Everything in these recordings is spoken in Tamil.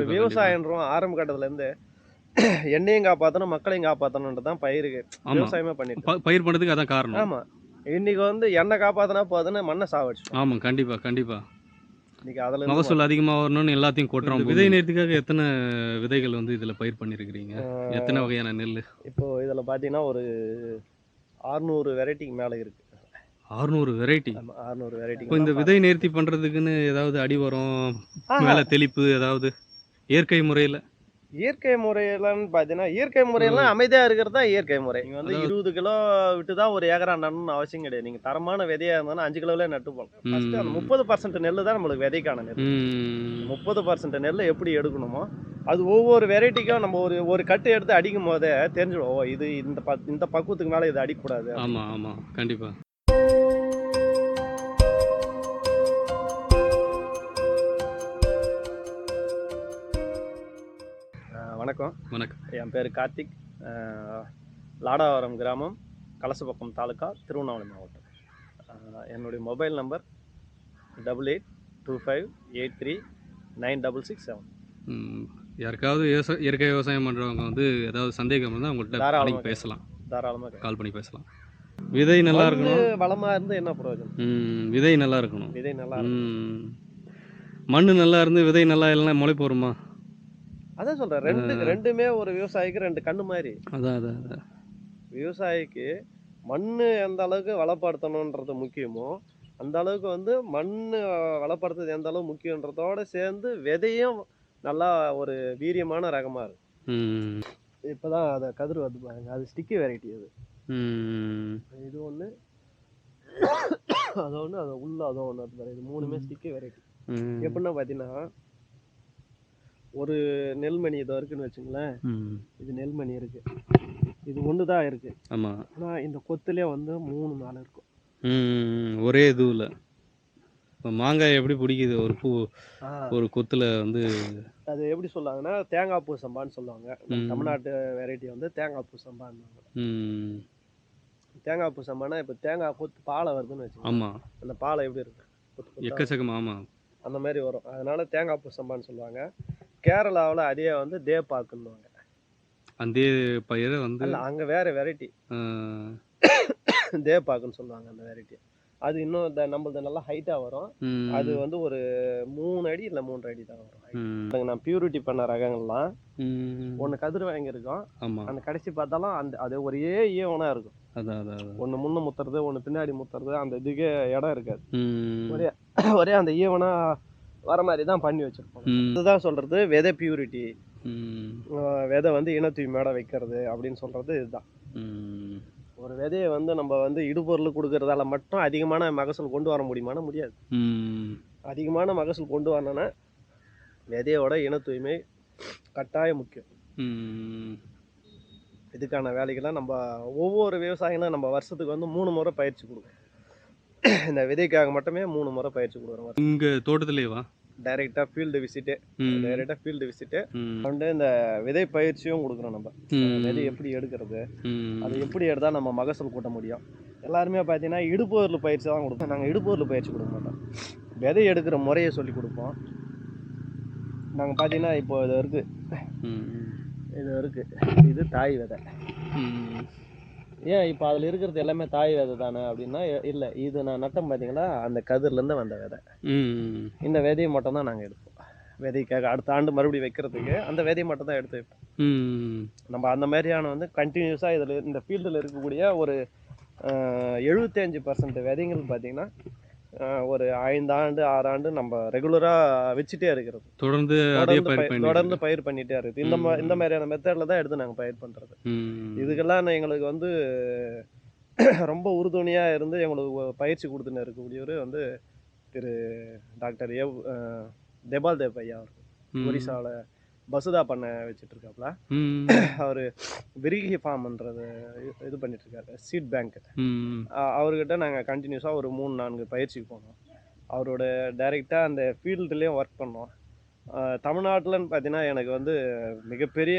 கண்டிப்பா, கண்டிப்பா. விவசாயம்ன்றோம் ஆரம்ப கட்டத்துலேருந்து என்னையும் காப்பாத்தணும், மக்களையும் காப்பாத்தணுன்றது தான் பயிருக்கு ஆமா. விவசாயமே பண்ணிட்டு பயிர் பண்ணதுக்கு அதான் காரணம். ஆமா. இன்னைக்கு வந்து என்ன காப்பாத்துனா போதுன்னு மண்ண சாவடிச்சுட்டோம். ஆமா. கண்டிப்பா, கண்டிப்பா. இன்னைக்கு அதுலேருந்து மகசூல் மாட்டோம். அதிகமா வரணும்னு எல்லாத்தையும் கொட்டுறோம். இந்த விதை நேர்த்திக்காக எத்தன விதைகள் வந்து இதுல பயிர் பண்ணியிருக்கிறீங்க? எத்தன ஆ வகையான நெல்லு? இப்போ இதில பார்த்தீங்கன்னா, ஒரு 600 வெரைட்டிக்கு மேல இருக்கு. 600 வெரைட்டி. ஆமா 600 இப்போ இந்த வெரைட்டிங்கலாம் விதை பார்க்கலாம். நேர்த்தி பண்றதுக்குன்னு ஏதாவது அடி உரம், ஆஹா! மேல தெளிப்பு ஏதாவது இயற்கை முறையில? இயற்கை முறையிலன்னு பார்த்தீங்கன்னா, இயற்கை ஒரு முறையெல்லாம் அமைதியா இருக்கிறது தான் இயற்கை முறை. நீங்க வந்து அதாவது 20 கிலோ விட்டு தான் ஒரு ஏக்கரா நடணும்னு அவசியம் கிடையாது. நீங்க தரமான விதையா இருந்தாலும் 5 கிலோவிலே நட்டு போடலாம். ஃபர்ஸ்ட்டு அந்த ம். 30% நெல்லு தான் நம்மளுக்கு விதைக்கான நெல்லு. ம். 30% நெல்ல எப்படி எடுக்கணுமோ, அது ஒவ்வொரு வெரைட்டிக்கும் நம்ம ஒரு ஒரு கட்டு எடுத்து அடிக்கும்போதே தெரிஞ்சிடும். ஓ! இது இந்த பக்குவத்துக்கு மேல இது அடிக்கக்கூடாது ஆமா, அப்படின்னு. ஆமா. கண்டிப்பா. வணக்கம். வணக்கம். என் பேரு கார்த்திக். அ லாடாவரம் கிராமம், கலசப்பாக்கம் தாலுக்கா, திருவண்ணாமலை மாவட்டம். என்னுடைய மொபைல் நம்பர் 8825839667. ம். யாருக்காவது இயற்கை விவசாயம் பண்றவங்க வந்து ஏதாவது சந்தேகம் இருந்தா உங்கள்ட்ட தாராளமா அணுகி கேட்கலாம். பேசலாம். தாராளமா கேட்கலாம். கால் பண்ணி பேசலாம். விதை நல்லா மண்ணு இருக்கணும். வளமா இருந்து என்ன பிரயோஜனம்? விதை நல்லா இருக்கணும். விதை நல்லா இருக்கணும். ம். மண்ணு நல்லா இருந்து விதை நல்லா இல்லன்னா முளைப்பு வருமா? அதான் சொல்றேன். அ 2மே ஒரு விவசாயிக்கு 2 கண்ணு மாரி. அதான். விவசாயிக்கு மண்ணு எந்த அளவுக்கு வளப்படுத்தணுன்றது முக்கியமோ, அந்த அளவுக்கு வந்து மண்ணு வளப்படுத்துறது எந்த அளவு முக்கியன்றதோட சேர்ந்து விதையும் நல்லா ஒரு வீரியமான ரகமா இருக்கும். ம். இப்பதான் அத கதிர் வருது பாருங்க. அது ஸ்டிக்கி வெரைட்டி அது. ம். இது ஒண்ணு, அது ஒண்ணு, அது உள்ள அது ஒண்ணு வருது பாருங்க. இது 3மே ம். Sticky variety. ம். எப்படின்னா பார்த்தீங்கன்னா, ஒரு நெல்மணி இதோ இருக்குன்னு வச்சுங்களேன். ம். இது நெல்மணி இருக்கு. இது ஒண்ணு தான் இருக்கு. ஆமா. ஆனா இந்த கொத்துலயே வந்து 3, 4 இருக்கும். ஒரே இதுவுல. இப்ப மாங்காய் எப்படி பிடிக்குது? ஆ. ஒரு கொத்துல வந்து அது எப்படி சொல்லுவாங்கன்னா, தேங்காய் பூ சம்பான்னு சொல்லுவாங்க. நம்ம ம். தமிழ்நாட்டு வெரைட்டி வந்து தேங்காய் பூ சம்பான்னுவாங்க. ம். தேங்காய் பூ சம்பான்னா, இப்ப தேங்காய் கொத்து பாலை வருதுன்னு வச்சுக்கங்களேன். ஆமா. அந்த பாலை எப்படி இருக்கும்? கொத்து கொத்தா வரும். எக்கச்சக்கமா ஆமா. அந்த மாரி வரும். அதனால தேங்காய் பூ சம்பான்னு சொல்லுவாங்க. கேரளாவுல அதே வந்து தேப்பாக்குன்னுவாங்க. அதே பயிர வந்து அல்ல அங்க வேற வெரைட்டி. அ தேப்பாக்குன்னு சொல்லுவாங்க அந்த வெரைட்டிய. அது இன்னும் நம்மளது நல்லா ஹைட்டா வரும். அது ம். வந்து ஒரு 3 அடி இல்ல 3 1/2 அடி தான் வரும் ஹைட். ம். நான் பியூரிட்டி பண்ண ரகங்கள்லாம் ம். ஒண்ணு கதிர் வாங்கியிருக்கோம். ஆமா. அந்த கடைசி பார்த்தாலும் அது ஒரே ஈவனா இருக்கும். அதான். ஒண்ணு முன்ன முத்துறது, ஒண்ணு பின்னாடி முத்துறது, அந்த இதுக்கே இடம் இருக்காது. ம். ஒரே ஒரே அந்த ஈவனா வர மாரி தான் பண்ணி வச்சிருப்போம். ம். இதுதான் சொல்றது விதை பியூரிட்டி. ம். விதை வந்து இன தூய்மையோட வைக்கிறது அப்படின்னு சொல்றது இதுதான். ம். ஒரு விதைய வந்து நம்ம வந்து இடுபொருள் குடுக்கறதால மட்டும் அதிகமான மகசூல் கொண்டு வர முடியுமான்னா முடியாது. ம். அதிகமான மகசூல் கொண்டு வரணும்னா விதையோட இன தூய்மை கட்டாயம் முக்கியம். ம். இதுக்கான வேலைகள நம்ம ஒவ்வொரு விவசாயிகளும் நம்ம வருஷத்துக்கு வந்து 3 முறை பயிற்சி குடுக்குறோம். இந்த விதைக்காக மட்டுமே 3 முறை பயிற்சி குடுக்குறோம். இங்க தோட்டத்திலேயேவா? டைரக்ட்டா ஃபீல்டு விசிட்டு ம். வந்து இந்த விதை பயிற்சியும் குடுக்குறோம் நம்ம. விதை ம். எப்படி எடுக்கிறது? ம். அது எப்படி எடுத்தா நம்ம மகசூல் கூட்ட முடியும்? எல்லாருமே பார்த்தீங்கன்னா, இடுபொருள் பயிற்சி தான் குடுப்போம். நாங்க இடுபொருள் பயிற்சி குடுக்க மாட்டோம். விதை எடுக்கிற முறைய சொல்லிக் குடுப்போம். நாங்க பார்த்தீங்கன்னா, இப்போ இது இருக்கு. ம். இது இருக்கு. இது தாய் விதை. ம். ஏன் இப்ப அதுல இருக்கிறது எல்லாமே தாய் விதை தானே அப்படின்னா, இல்ல. இது நான் நட்டேன் பார்த்தீங்களா, அந்த கதிர்லேருந்து வந்த விதை. ம். இந்த விதைய மட்டும் தான் நாங்க எடுப்போம். விதைக்காக அடுத்த ஆண்டு மறுபடியும் வைக்கிறதுக்கு அந்த விதைய மட்டும் தான் எடுத்து வைப்போம். ம். நம்ம அந்த மாதிரியான வந்து கன்டினியூஸா இந்த ஃபீல்டில் இருக்கக்கூடிய ஒரு 75% விதைகள் பார்த்தீங்கன்னா, ஒரு 5 ஆண்டு, 6 ஆண்டு நம்ம ரெகுலரா வச்சுட்டே இருக்கிறது. தொடர்ந்து அதே பயிர் பண்ணிட்டு தொடர்ந்து இருக்கு. பயிர் பண்ணிட்டே இருக்குது. இந்த மாதிரியான மெத்தட்ல தான் எடுத்து நாங்க பயிர் பண்றது. ம். இதுக்கெல்லாம் எங்களுக்கு வந்து ரொம்ப உறுதுணையா இருந்து எங்களுக்கு பயிற்சி குடுத்துன்னு இருக்கக்கூடியவரு வந்து திரு டாக்டர் தெபால் தேவ் ஐயா அவர்கள். ம். ஒரிசால பசுதா பண்ணை வச்சுட்டு இருக்காப்புல. ம். அவரு விரிகி ஃபார்ம்ன்றது இது பண்ணிட்டு இருக்காரு. Seed bank. ம். அவர்கிட்ட நாங்க கன்டினியூஸா ஒரு 3, 4 பயிற்சிக்கு போனோம். அவரோட டைரக்ட்டா அந்த ஃபீல்டுலயும் ஒர்க் பண்ணோம். தமிழ்நாட்டுலன்னு பார்த்தீங்கன்னா, எனக்கு வந்து மிகப்பெரிய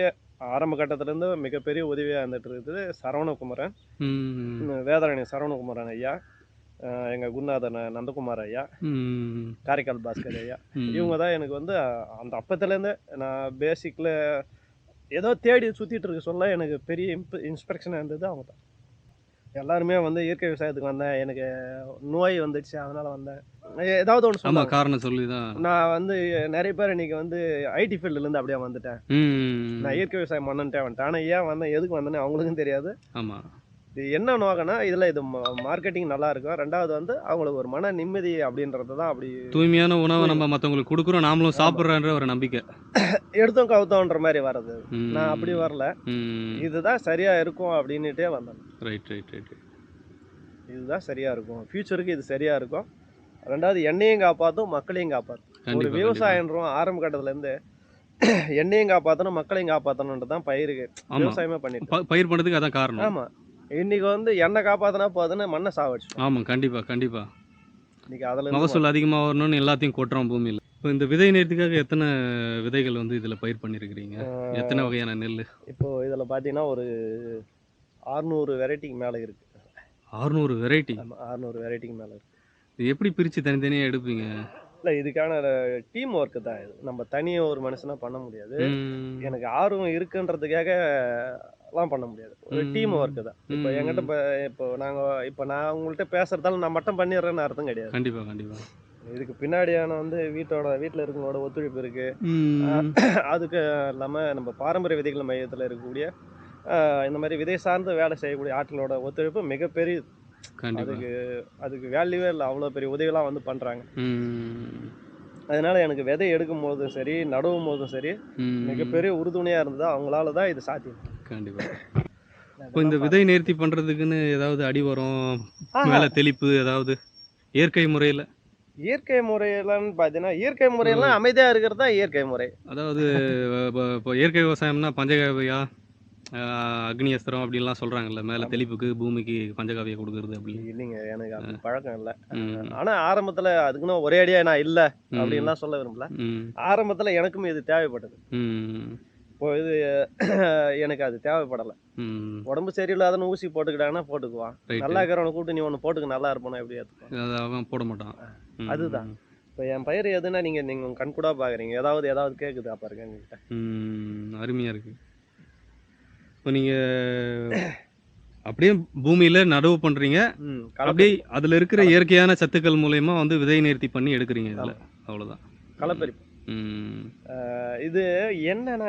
ஆரம்ப கட்டத்திலேருந்து மிகப்பெரிய உதவியா இருந்துட்டு இருக்குது சரவணகுமரன். ம். வேதாரண்யம் சரவணகுமரன் ஐயா. எங்கள் குருநாதர் நந்தகுமார் ஐயா, ம். காரைக்கால் பாஸ்கர் ஐயா, ம். இவங்க தான் எனக்கு வந்து அந்த அப்பத்துலேருந்து நான் பேசிக்கில் ஏதோ தேடி சுற்றிட்டு இருக்க சொல்ல எனக்கு பெரிய இன்ஸ்பிரேஷனாக இருந்தது அவங்க தான். எல்லாருமே வந்து இயற்கை விவசாயத்துக்கு வந்தேன், எனக்கு நோய் வந்துடுச்சு அதனால் வந்தேன், ஏதாவது ஒன்று ஆமா, சொன்னாங்க. காரணம் சொல்லி தான். நான் வந்து நிறைய பேர் இன்னைக்கு வந்து ஐடி ஃபீல்டுலேருந்து அப்படியே வந்துட்டேன், ம். நான் இயற்கை விவசாயம் பண்ணன்ட்டே வந்துட்டேன். ஆனால் ஏன் வந்தேன் எதுக்கு வந்தேன்னு அவங்களுக்கும் தெரியாது. ஆமா. இது என்ன நோக்கம்னா இதில் இது மார்க்கெட்டிங் நல்லா இருக்கும், ரெண்டாவது வந்து அவங்களுக்கு ஒரு மன நிம்மதி அப்படின்றது தான். அப்படி தூய்மையான உணவை நம்ம மற்றவங்களுக்கு கொடுக்குறோம், நாமளும் சாப்பிட்றன்ற ஒரு நம்பிக்கை. எடுத்தோம் கவுத்தோன்ற மாதிரி வர்றது. ம். நான் அப்படி வரல, ம். இதுதான் சரியாக இருக்கும் அப்படின்னுட்டே வந்தேன். Right right right. இதுதான் சரியாக இருக்கும், ஃப்யூச்சருக்கு இது சரியாக இருக்கும், ரெண்டாவது எண்ணெயும் காப்பாற்றும் மக்களையும் காப்பாற்றும். ஒரு கண்டிப்பா கண்டிப்பா. விவசாயன்றோம் ஆரம்ப கட்டத்துலேருந்து எண்ணெயும் காப்பாற்றணும் மக்களையும் காப்பாற்றணுன்றது தான் பயிருக்கு ஆமா, விவசாயமே பண்ணிட்டு. பயிர் பண்ணுறதுக்கு அதான் காரணம். ஆமாம், இன்னைக்கு வந்து எண்ணெய் காப்பாற்றினா போதுன்னு மண்ணை சாவடிச்சோம். ஆமாம், கண்டிப்பா கண்டிப்பா. இன்னைக்கு அதில் மகசூல் அதிகமாக வரணும்னு எல்லாத்தையும் கொட்டுறோம் பூமியில். இப்போ இந்த விதை நேர்த்திக்காக எத்தனை விதைகள் வந்து இதில் பயிர் பண்ணியிருக்கிறீங்க? எத்தனை வகையான நெல்? இப்போது இதில் பார்த்தீங்கன்னா ஒரு 600 வெரைட்டிக்கு மேலே இருக்குது. 600 வெரைட்டி? ஆமாம், 600 வெரைட்டிக்கு மேலே இருக்குது. இது எப்படி பிரித்து தனித்தனியாக எடுப்பீங்க? இல்லை, இதுக்கான டீம் ஒர்க்கு தான் இது, நம்ம தனியாக ஒரு மனுஷனாக பண்ண முடியாது. ம். எனக்கு ஆர்வம் இருக்குன்றதுக்காக எல்லாம் பண்ண முடியாது, ஒரு டீம் ஒர்க்கு தான். இப்போ என்கிட்ட இப்போ நான் உங்கள்கிட்ட பேசுகிறதால நான் மட்டும் பண்ணிடுறேன்னு அர்த்தம் கிடையாது. கண்டிப்பா கண்டிப்பா. இதுக்கு பின்னாடியான வந்து வீட்டில் இருக்கவங்களோட ஒத்துழைப்பு இருக்குது. ம். அதுக்கு இல்லாமல் நம்ம பாரம்பரிய விதைகள் மையத்தில் இருக்கக்கூடிய இந்த மாதிரி விதை சார்ந்து வேலை செய்யக்கூடிய ஆட்களோட ஒத்துழைப்பு மிகப்பெரிய. கண்டிப்பா. அதுக்கு வேல்யூவே இல்லை, அவ்வளோ பெரிய உதவிலாம் வந்து பண்ணுறாங்க. ம். அதனால எனக்கு விதை எடுக்கும் போதும் சரி நடவும் போதும் சரி ம். மிகப்பெரிய உறுதுணையாக இருந்தது, அவங்களால தான் இது சாத்தியம். கண்டிப்பா. இப்போ இந்த விதை நேர்த்தி பண்ணுறதுக்குன்னு ஏதாவது அடி உரம், ஆஹா. மேலே தெளிப்பு ஏதாவது இயற்கை முறையில்? இயற்கை முறையிலன்னு பார்த்தீங்கன்னா இயற்கை முறையெல்லாம் அமைதியாக இருக்கிறது தான் இயற்கை முறை. அதாவது இப்போ இயற்கை விவசாயம்னா பஞ்சகாவியா, அக்னி அஸ்திரம் அப்படின்லாம் சொல்கிறாங்கல்ல, மேலே தெளிப்புக்கு பூமிக்கு பஞ்சகாவியை கொடுக்குறது அப்படி. இல்லைங்க, எனக்கு அந்த பழக்கம் இல்லை. ம். ஆனால் ஆரம்பத்தில் அதுக்குன்னு ஒரே அடியாக நான் இல்லை ம். அப்படின்லாம் சொல்ல விரும்பல. ம். ஆரம்பத்தில் எனக்கும் இது தேவைப்பட்டது. ம். இப்போ இது எனக்கு அது தேவைப்படலை. ம். உடம்பு சரியில்லாதன்னு ஊசி போட்டுக்கிட்டாங்கன்னா போட்டுக்குவான், ரைட்டு. நல்லா இருக்கிறவனை கூப்பிட்டு நீ ஒன்று போட்டுக்கு நல்லா இருப்பானா எப்படி ஏற்றுக்குவான். அது அவன் போட மாட்டான். ம். அதுதான். இப்போ என் பயிர் எதுனா நீங்கள் கண்கூடாக பார்க்குறீங்க, ஏதாவது கேட்குது அப்போ இருக்கு எங்ககிட்ட. அருமையாக இருக்குது. இப்போ நீங்கள் அப்படியே பூமியில் நடவு பண்ணுறீங்க, அப்படியே அதில் இருக்கிற இயற்கையான சத்துக்கள் மூலயமா வந்து விதை நேர்த்தி பண்ணி எடுக்கிறீங்க இதில், அவ்வளோதான். களப்பறிப்பு. ம். இது என்னன்னா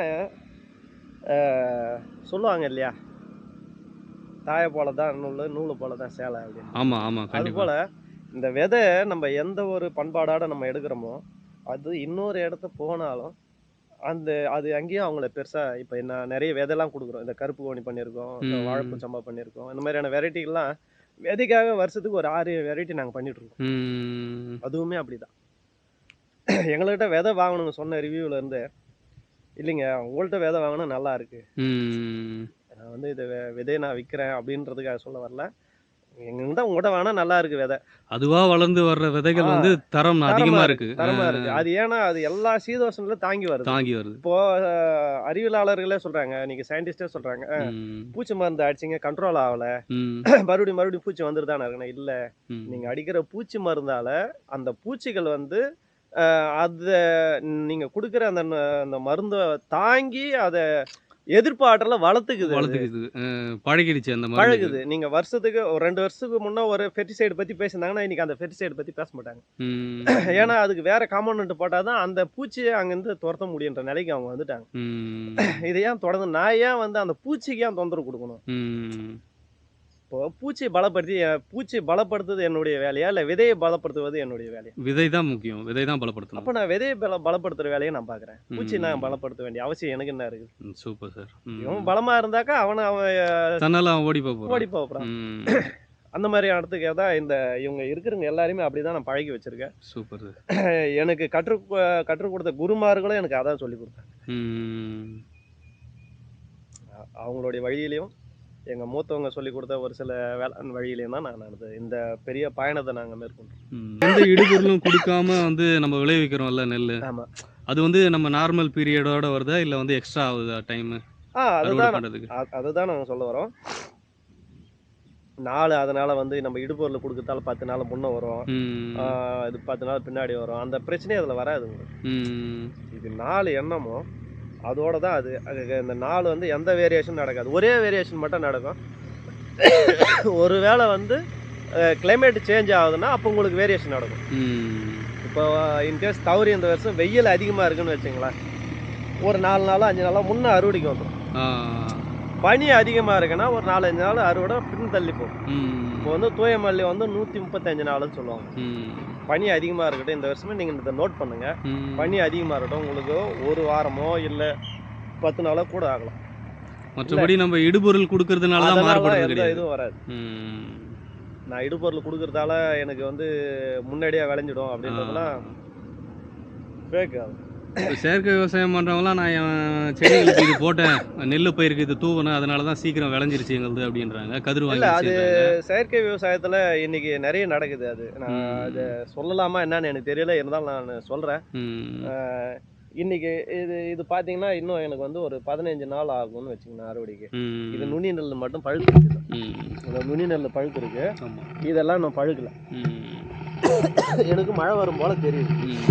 சொல்லுவாங்க இல்லையா, தாயை போல தான் நூலை போல தான் சேலை அப்படின்னு. ஆமாம் ஆமாம், அது கண்டிப்பாக. போல் இந்த விதை நம்ம எந்த ஒரு பண்பாடோட நம்ம எடுக்கிறோமோ அது இன்னொரு இடத்த போனாலும் அது அங்கேயும் அவங்கள பெருசாக. இப்போ நான் நிறைய விதைலாம் கொடுக்குறோம், இந்த கருப்பு கோணி பண்ணியிருக்கோம், இந்த வாழைப்பூ சம்பா பண்ணியிருக்கோம், இந்த மாதிரியான வெரைட்டிகள்லாம் விதைக்காக வருஷத்துக்கு ஒரு 6 வெரைட்டி நாங்கள் பண்ணிகிட்ருக்கோம். அதுவுமே அப்படி தான். எங்கள்கிட்ட விதை வாங்கணுங்க சொன்ன ரிவ்யூவில் இருந்து, இல்லைங்க உங்கள்கிட்ட விதை வாங்கினா நல்லா இருக்குது, நான் வந்து இதை விதையை நான் விற்கிறேன் அப்படின்றதுக்காக சொல்ல வரல, எங்கள்கிட்ட உங்கள்கிட்ட வேணா நல்லா இருக்குது விதை. அதுவாக வளர்ந்து வர்ற விதைகள் வந்து தரம் அதிகமாக இருக்குது. தரமாக இருக்குது. அது ஏன்னா அது எல்லா சீதோஷனில் தாங்கி வருது. இப்போது அறிவியலாளர்களே சொல்கிறாங்க, நீங்கள் சயின்டிஸ்டே சொல்கிறாங்க, பூச்சி மருந்து அடிச்சிங்க கண்ட்ரோல் ஆகலை, மறுபடியும் பூச்சி வந்துருதானே இருக்குண்ணா. இல்லை, நீங்கள் அடிக்கிற பூச்சி மருந்தால் அந்த பூச்சிகள் வந்து அதை நீங்கள் கொடுக்குற அந்த மருந்தை தாங்கி அதை எதிர்ப்பு ஆற்றலை வளர்த்துக்குது, பழகிடுச்சு, அந்த பழகுது. நீங்கள் வருஷத்துக்கு ஒரு 2 வருஷத்துக்கு முன்னே ஒரு பெஸ்டிசைடு பற்றி பேசியிருந்தாங்கன்னா இன்றைக்கி அந்த பெஸ்டிசைடு பற்றி பேச மாட்டாங்க. ஏன்னா அதுக்கு வேறு காம்பவுண்ட் போட்டால் தான் அந்த பூச்சியை அங்கேருந்து துரத்த முடியுன்ற நிலைக்கு அவங்க வந்துட்டாங்க. இதை ஏன் தொடர்ந்து நான் ஏன் வந்து அந்த பூச்சிக்கு ஏன் தொந்தரவு கொடுக்கணும்? இப்போ பூச்சி பலப்படுத்துறது என்னுடைய வேலையா இல்லை விதையை பலப்படுத்துவது என்னுடைய வேலையா? விதை தான் முக்கியம், விதை தான் பலப்படுத்தணும். அப்போ நான் விதையை பலப்படுத்துகிற வேலையை நான் பார்க்குறேன், பூச்சி நான் பலப்படுத்த வேண்டிய அவசியம் எனக்கு என்ன இருக்குது? Super sir. இவன் பலமாக இருந்தாக்கா அவன் தன்னால அவன் ஓடி போகிறான். அந்த மாதிரி இடத்துக்கு தான் இவங்க இருக்கிறவங்க எல்லாருமே அப்படி தான் நான் பழகி வச்சுருக்கேன். சூப்பர். எனக்கு கற்றுக் கொடுத்த குருமார்களும் எனக்கு அதான் சொல்லி கொடுத்தாங்க. அவங்களுடைய வழியிலையும் எங்கள் மூத்தவங்க சொல்லி கொடுத்த ஒரு சில வேளாண் வழியிலையும் தான் நான் இந்த பெரிய பயணத்தை நாங்கள் மேற்கொண்டோம். எந்த இடுபொருளும் கொடுக்காம வந்து நம்ம விளைவிக்கிறோம்ல நெல், ஆமாம், அது வந்து நம்ம நார்மல் பீரியடோட வருதா இல்லை வந்து எக்ஸ்ட்ரா ஆகுதா டைமு? அதுதான் நாங்கள் சொல்ல வரோம். நாள் அதனால் வந்து நம்ம இடுப்பொருள் கொடுக்கறதால 10 நாள் முன்னே வரும், ம். இது 10 நாள் பின்னாடி வரும். அந்த பிரச்சனையே அதில் வராது உங்களுக்கு. ம். இது நாள் என்னமோ அதோட தான் இந்த நாள் வந்து எந்த வேரியேஷன் நடக்காது. ஒரே வேரியேஷன் மட்டும் நடக்கும். ஒரு வேளை வந்து கிளைமேட் சேஞ்ச் ஆகுதுன்னா அப்போ உங்களுக்கு வேரியேஷன் நடக்கும். ம். இப்போ இன்கேஸ் தவறி இந்த வருஷம் வெயில் அதிகமாக இருக்குன்னு வச்சுங்களேன், ஒரு 4 நாளோ 5 நாளோ முன்னே அறுவடைக்கு வந்துடும். ஆ. பனி அதிகமாக இருக்குன்னா ஒரு 4-5 நாள் அறுவடை பின் தள்ளி போகும். ம். இப்போ வந்து தூய மல்லி வந்து 135 நாளுன்னு சொல்லுவாங்க. ம். பனி அதிகமாக இருக்கட்டும், இந்த வருஷமே நீங்கள் இதை நோட் பண்ணுங்கள். ம். பனி அதிகமாக இருக்கட்டும், உங்களுக்கு ஒரு வாரமோ இல்லை 10 நாளோ கூட ஆகலாம். மற்றபடி நம்ம இடுபொருள் கொடுக்கறதுனால தான் அதனால மாறுபடுறது எந்த கிடையாது. இதுவும் வராது. ம். நான் இடுபொருள் கொடுக்கறதால எனக்கு வந்து முன்னாடியே விளைஞ்சிடும் அப்படின்றதுலாம் ஃபேக் அது. இப்போ செயற்கை விவசாயம் பண்ணுறவங்களாம் நான் என் செடிகளுக்கு இது போட்டேன், நெல் பயிருக்கு இது தூவணும், அதனால தான் சீக்கிரம் விளைஞ்சிருச்சு எங்களுது அப்படின்றாங்க. கதிர் இல்லை, வாங்கி அது வச்சிடுறாங்க. செயற்கை விவசாயத்தில் இன்னைக்கு நிறைய நடக்குது. அது நான் அதை சொல்லலாமா என்னன்னு எனக்கு தெரியல, இருந்தாலும் நான் சொல்கிறேன். ம். இன்னைக்கு இது பார்த்தீங்கன்னா இன்னும் எனக்கு வந்து ஒரு 15 நாள் ஆகும்னு வச்சுக்கோங்க அறுவடைக்கு. இது ம். நுனி நெல் மட்டும் பழுத்து இருக்குது. ம். இந்த நுனி நெல் பழுத்து இருக்கு, ஆமா. இதெல்லாம் இன்னும் பழுக்கல. ம். எனக்கு மழை வரும் போல தெரியுது. ம்.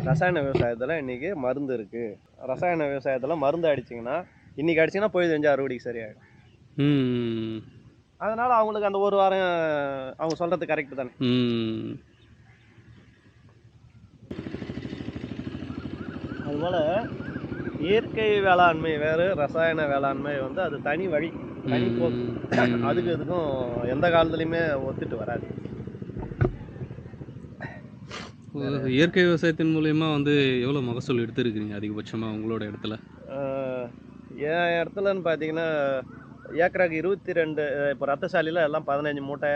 ரசாயன விவசாயத்தில் இன்னைக்கு மருந்து இருக்கு. ரசாயன விவசாயத்தில் மருந்து அடிச்சிங்கன்னா இன்னைக்கு அடிச்சிங்கன்னா போய் செஞ்சு அறுவடைக்கு சரியாயிடும். ம். அதனால அவங்களுக்கு அந்த ஒரு வாரம் அவங்க சொல்றது கரெக்ட் தானே. ம். அதுபோல் இயற்கை வேளாண்மை வேறு, ரசாயன வேளாண்மை வந்து அது தனி வழி, தனி போக்கு. அதுக்கு இதுக்கும் எந்த காலத்துலையுமே ஒத்துட்டு வராது. இயற்கை விவசாயத்தின் மூலயமா வந்து எவ்வளோ மகசூல் எடுத்துருக்கிறீங்க அதிகபட்சமாக உங்களோட இடத்துல? என் இடத்துலன்னு பார்த்தீங்கன்னா ஏக்கராக்கு 22, இப்போ ரத்தசாலியில் எல்லாம் 15 மூட்டை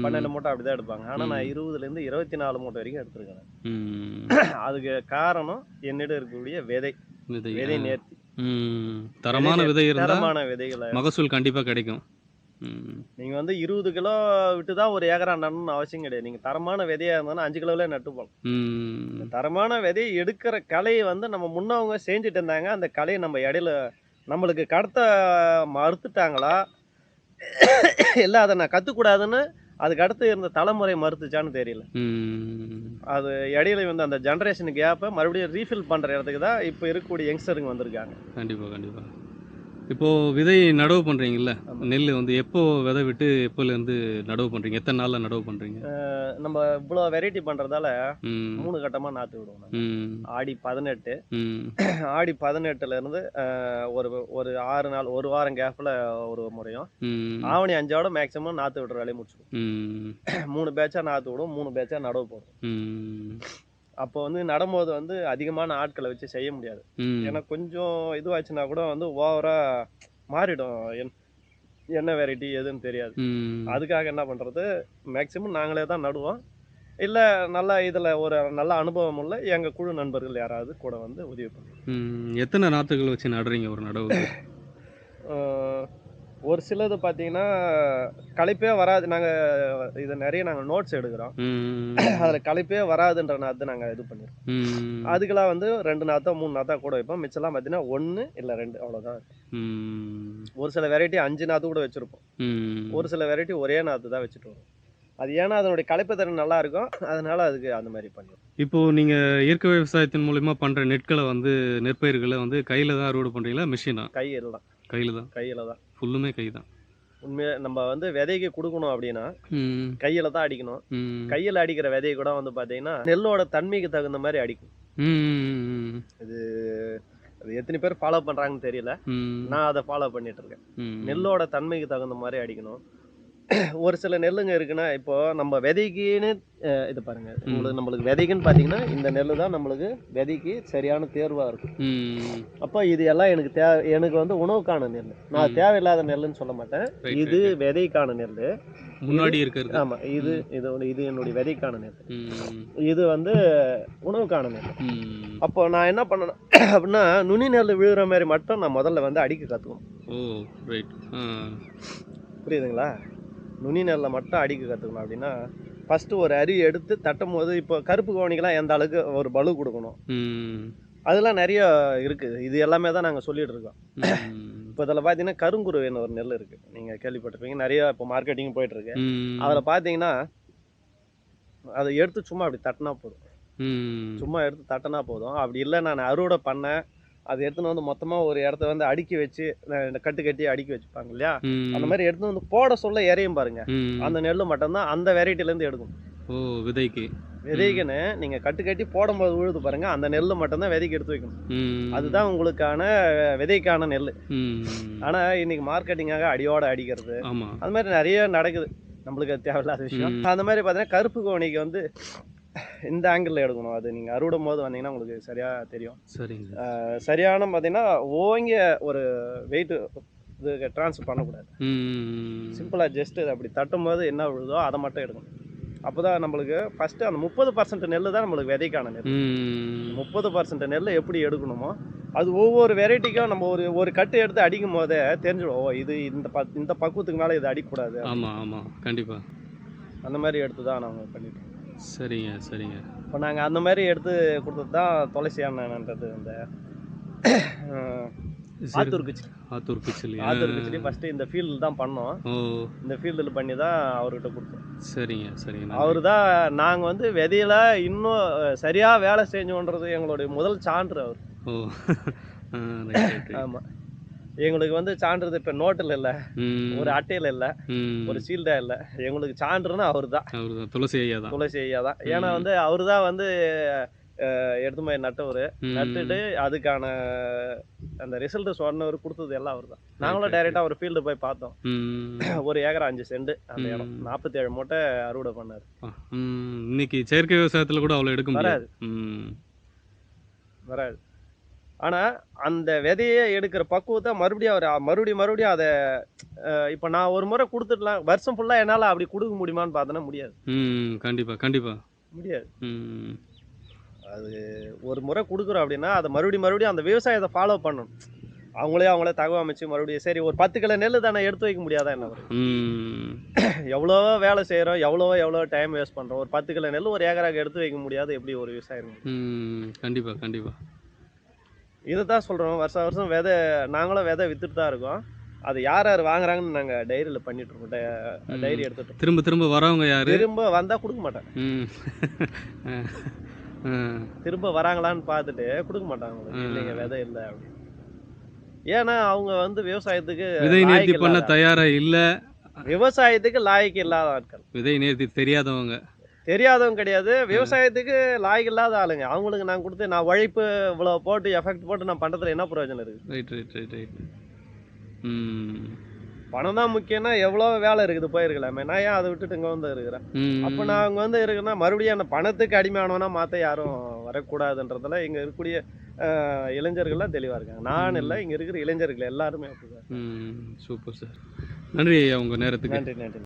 12 மூட்டை அப்படி தான் எடுப்பாங்க. ஆனால் நான் 20லேருந்து 24 மூட்டை வரைக்கும் எடுத்துருக்கேன். ம். அதுக்கு காரணம் என்னிடம் இருக்கக்கூடிய விதை நேர்த்தி. தரமான விதை இருந்தால் தரமான விதைகளை மகசூல் கண்டிப்பாக கிடைக்கும். நீங்கள் வந்து 20 கிலோ விட்டு தான் ஒரு ஏக்கரா நடணும்னு அவசியம் கிடையாது. நீங்கள் தரமான விதையாக இருந்தாலும் 5 கிலோவிலே நட்டு போகலாம். தரமான விதையை எடுக்கிற கலையை வந்து நம்ம முன்னவங்க செஞ்சுட்டு இருந்தாங்க. அந்த கலையை நம்ம இடையில நம்மளுக்கு கடத்த மறுத்துட்டாங்களா இல்லை அதை நான் கற்றுக்கூடாதுன்னு அதுக்கு அடுத்து இருந்த தலைமுறை மறுத்துச்சான்னு தெரியல. அது இடையில வந்து அந்த ஜென்ரேஷன் கேப்பை மறுபடியும் ரீஃபில் பண்ணுற இடத்துக்கு தான் இப்போ இருக்கக்கூடிய யங்ஸ்டருங்க வந்திருக்காங்க. கண்டிப்பாக. இப்போது விதை நடவு பண்ணுறீங்கல்ல, நெல் வந்து எப்போ விதை விட்டு எப்போலேருந்து நடவு பண்ணுறீங்க? எத்தனை நாளில் நடவு பண்ணுறீங்க? நம்ம இவ்வளோ வெரைட்டி பண்ணுறதால 3 கட்டமாக நாற்று விடுவோம். ஆடி 18, ஆடி 18லேருந்து ஒரு 6 நாள், ஒரு வாரம் கேப்பில் ஒரு முறையும், ஆவணி 5ஓட மேக்ஸிமம் நாற்று விடுற வேலையை முடிச்சுடுவோம். 3 பேட்சாக நாற்று விடுவோம், 3 பேட்சாக நடவு போடுவோம். அப்போ வந்து நடும்போது வந்து அதிகமான ஆட்களை வச்சு செய்ய முடியாது. ஏன்னா கொஞ்சம் இதுவாச்சுன்னா கூட வந்து ஓவராக மாறிடும், என்ன வெரைட்டி எதுன்னு தெரியாது. அதுக்காக என்ன பண்ணுறது, மேக்ஸிமம் நாங்களே தான் நடுவோம். இல்லை நல்லா இதில் ஒரு நல்ல அனுபவம் உள்ள எங்கள் குழு நண்பர்கள் யாராவது கூட வந்து உதவி பண்ணுவோம். எத்தனை நாற்றுகள் வச்சு நடுறீங்க ஒரு நடவுக்கு? ஒரு சிலது பார்த்தீங்கன்னா களைப்பே வராது. நாங்கள் இதை நிறைய நோட்ஸ் எடுக்கிறோம். அதில் களைப்பே வராதுன்ற நாற்று நாங்கள் இது பண்ணிடுறோம். அதுக்கெல்லாம் வந்து 2 நாற்றா 3 நாற்றா கூட வைப்போம். மிச்சம்லாம் பார்த்தீங்கன்னா 1 இல்லை 2 அவ்வளோதான். ஒரு சில வெரைட்டி 5 நாற்று கூட வச்சுருப்போம். ஒரு சில வெரைட்டி ஒரே நாற்று தான் வச்சுட்டு வரும். அது ஏன்னா அதனுடைய களைப்பு திறன் நல்லா இருக்கும், அதனால அதுக்கு அந்த மாதிரி பண்ணுவோம். இப்போது நீங்கள் இயற்கை விவசாயத்தின் மூலமா பண்ணுற நெற்களை வந்து நெற்பயிர்களை வந்து கையில் தான் அறுவடை பண்ணுறீங்களா, மிஷினா? கையில் தான். கையில் தான், ஃபுல்லுமே கை தான். உண்மையாக நம்ம வந்து விதைக்கு கொடுக்கணும் அப்படின்னா கையில் தான் அடிக்கணும். கையில் அடிக்கிற விதையை கூட வந்து பார்த்தீங்கன்னா நெல்லோட தன்மைக்கு தகுந்த மாதிரி அடிக்கும். இது எத்தனை பேர் ஃபாலோ பண்ணுறாங்கன்னு தெரியல, நான் அதை ஃபாலோ பண்ணிட்டு இருக்கேன். நெல்லோட தன்மைக்கு தகுந்த மாதிரி அடிக்கணும். ஒரு சில நெல்லுங்க இருக்குன்னா, இப்போ நம்ம விதைக்குன்னு இது பாருங்க, நம்மளுக்கு விதைக்குன்னு பார்த்தீங்கன்னா இந்த நெல் தான் நம்மளுக்கு விதைக்கு சரியான தேர்வாக இருக்கும். அப்போ இது எல்லாம் எனக்கு வந்து உணவுக்கான நெல். நான் தேவையில்லாத நெல்லுன்னு சொல்ல மாட்டேன். இது விதைக்கான நெல் முன்னாடி இருக்கிறது. ஆமாம், இது என்னுடைய விதைக்கான நெல். இது வந்து உணவுக்கான நெல். அப்போ நான் என்ன பண்ணணும் அப்படின்னா, நுனி நெல் விழுகிற மாதிரி மட்டும் நான் முதல்ல வந்து அடிக்க கற்றுக்கணும். புரியுதுங்களா? நுனி நெல்லை மட்டும் அடிக்க கற்றுக்கணும். அப்படின்னா ஃபஸ்ட்டு ஒரு அரி எடுத்து தட்டும் போது, இப்போ கருப்பு கோணிக்கெலாம் எந்த அளவுக்கு ஒரு பலு கொடுக்கணும், அதெல்லாம் நிறைய இருக்குது. இது எல்லாமே தான் நாங்கள் சொல்லிகிட்டு இருக்கோம். இப்போ இதில் பார்த்தீங்கன்னா கருங்குருவின்னு ஒரு நெல் இருக்குது, நீங்கள் கேள்விப்பட்டிருப்பீங்க, நிறைய இப்போ மார்க்கெட்டிங் போயிட்டுருக்கு. அதில் பார்த்தீங்கன்னா அதை எடுத்து சும்மா அப்படி தட்டினா போதும், சும்மா எடுத்து தட்டினா போதும். அப்படி இல்லை நான் அறுவடை பண்ணேன், அது எடுத்துன்னு வந்து மொத்தமாக ஒரு இடத்த வந்து அடுக்கி வச்சு இந்த கட்டு கட்டி அடுக்கி வச்சுப்பாங்க இல்லையா, அந்த மாதிரி எடுத்துன்னு வந்து போட சொல்ல இறையும் பாருங்க, அந்த நெல் மட்டும்தான் அந்த வெரைட்டிலேருந்து எடுக்கும். ஓ, விதைக்கு விதைக்குன்னு நீங்கள் கட்டு கட்டி போடும்போது உழுது பாருங்க, அந்த நெல் மட்டும்தான் விதைக்கு எடுத்து வைக்கணும். அதுதான் உங்களுக்கான விதைக்கான நெல். ஆனால் இன்னைக்கு மார்க்கெட்டிங்காக அடியோட அடிக்கிறது அது மாதிரி நிறைய நடக்குது, நம்மளுக்கு அது தேவையில்லாத விஷயம். அந்த மாதிரி பார்த்தீங்கன்னா கருப்பு கோணிக்கு வந்து இந்த ஆங்கிளில் எடுக்கணும். அது நீங்கள் அறுவடும் போது வந்தீங்கன்னா உங்களுக்கு சரியாக தெரியும். சரிங்க. சரியான பார்த்தீங்கன்னா ஓங்கிய ஒரு வெயிட்டு இது ட்ரான்ஸ்ஃபர் பண்ணக்கூடாது. சிம்பிளாக ஜஸ்ட் அப்படி தட்டும் போது என்ன விழுதோ அதை மட்டும் எடுக்கணும். அப்போ தான் நம்மளுக்கு ஃபஸ்ட்டு அந்த 30% நெல் தான் நம்மளுக்கு விதைக்கான நெல். 30% நெல் எப்படி எடுக்கணுமோ அது ஒவ்வொரு வெரைட்டிக்கும் நம்ம ஒரு கட்டு எடுத்து அடிக்கும் போதே தெரிஞ்சிடும், ஓ இது இந்த பக்குவத்துக்கு மேலே இது அடிக்கக்கூடாது. ஆமாம் ஆமாம், கண்டிப்பாக அந்த மாதிரி எடுத்து தான் நாங்கள் பண்ணிட்டோம். சரிங்க சரிங்க. இப்போ நாங்கள் அந்த மாதிரி எடுத்து கொடுத்தது தான் துளசி அண்ணன்ன்றது. இந்த ஆத்தூர் கிச்சிலி ஃபஸ்ட்டு இந்த ஃபீல்டில் தான் பண்ணோம். இந்த ஃபீல்டில் பண்ணி தான் அவர்கிட்ட கொடுத்தோம். சரிங்க சரிங்க. அவர் தான் நாங்கள் வந்து விதையில இன்னும் சரியாக வேலை செஞ்சோன்றது எங்களுடைய முதல் சான்று அவர். ஓ, ஆமாம், எங்களுக்கு வந்து சான்றது இப்போ நோட்டில் இல்லை, ஒரு அட்டையில் இல்லை, ஒரு சீல்டா இல்லை, எங்களுக்கு சான்றுன்னா அவர் தான், துளசி ஐயா தான். ஏன்னா வந்து அவர் தான் வந்து எடுத்து போய் நட்டவர், நட்டுட்டு அதுக்கான அந்த ரிசல்ட் சொன்னவர், கொடுத்தது எல்லாம் அவர் தான். நாங்களும் டைரெக்டாக ஒரு ஃபீல்டு போய் பார்த்தோம். ஒரு ஏக்கர் 5 சென்ட் அந்த இடம் 47 மூட்டை அறுவடை பண்ணார். இன்னைக்கு செயற்கை விவசாயத்தில் கூட அவ்வளோ எடுக்க வராது. ஆனால் அந்த விதையை எடுக்கிற பக்குவத்தை மறுபடியும் அவர் மறுபடியும் அதை இப்போ நான் ஒரு முறை கொடுத்துடலாம், வருஷம் ஃபுல்லாக என்னால் அப்படி கொடுக்க முடியுமான்னு பார்த்தோன்னா முடியாது. கண்டிப்பாக முடியாது. அது ஒரு முறை கொடுக்குறோம் அப்படின்னா அதை மறுபடியும் அந்த விவசாயத்தை ஃபாலோ பண்ணணும். அவங்களே தகவல் அமைச்சு மறுபடியும் சரி ஒரு 10 கிலோ நெல் தானே எடுத்து வைக்க முடியாதா என்ன? எவ்வளோ வேலை செய்கிறோம், எவ்வளோ டைம் வேஸ்ட் பண்ணுறோம், ஒரு 10 கிலோ நெல் ஒரு ஏக்கராக எடுத்து வைக்க முடியாது எப்படி ஒரு விவசாயம்? கண்டிப்பாக. இதை தான் சொல்கிறோம், வருஷம் நாங்களும் விதை விற்றுட்டு தான் இருக்கோம். அது யார் வாங்குறாங்கன்னு நாங்கள் டைரியில் பண்ணிட்டு இருக்கோம். டைரி எடுத்துகிட்டு திரும்ப வரவங்க யார் திரும்ப வந்தால் கொடுக்க மாட்டேன். திரும்ப வராங்களான்னு பார்த்துட்டு கொடுக்க மாட்டாங்க, இல்லைங்க விதை இல்லை அப்படின்னு. ஏன்னா அவங்க வந்து விவசாயத்துக்கு விதை நேர்த்தி பண்ண தயாரா இல்லை, விவசாயத்துக்கு லாய்க்கு இல்லாத ஆட்கள், விதை நேர்த்தி தெரியாதவங்க கிடையாது, விவசாயத்துக்கு லாய்க்கு இல்லாத ஆளுங்க. அவங்களுக்கு நான் கொடுத்து நான் உழைப்பு இவ்வளோ போட்டு எஃபெக்ட் போட்டு நான் பண்ணுறதுல என்ன பிரயோஜனம் இருக்குது? ரைட். பணம் தான் முக்கியம்னா எவ்வளோ வேலை இருக்குது, போயிருக்கலாமே. நான் ஏன் அதை விட்டுட்டு இங்கே வந்து இருக்கிறேன்? அப்போ நான் அங்கே வந்து இருக்குன்னா மறுபடியும் அந்த பணத்துக்கு அடிமையானோன்னா மாற்ற யாரும் வரக்கூடாதுன்றதுல இங்கே இருக்கக்கூடிய இளைஞர்கள்லாம் தெளிவாக இருக்காங்க. நான் இல்லை, இங்கே இருக்கிற இளைஞர்கள் எல்லாருமே அப்படிதான். சூப்பர் சார், நன்றி ஐயா உங்கள் நேரத்துக்கு. நன்றி.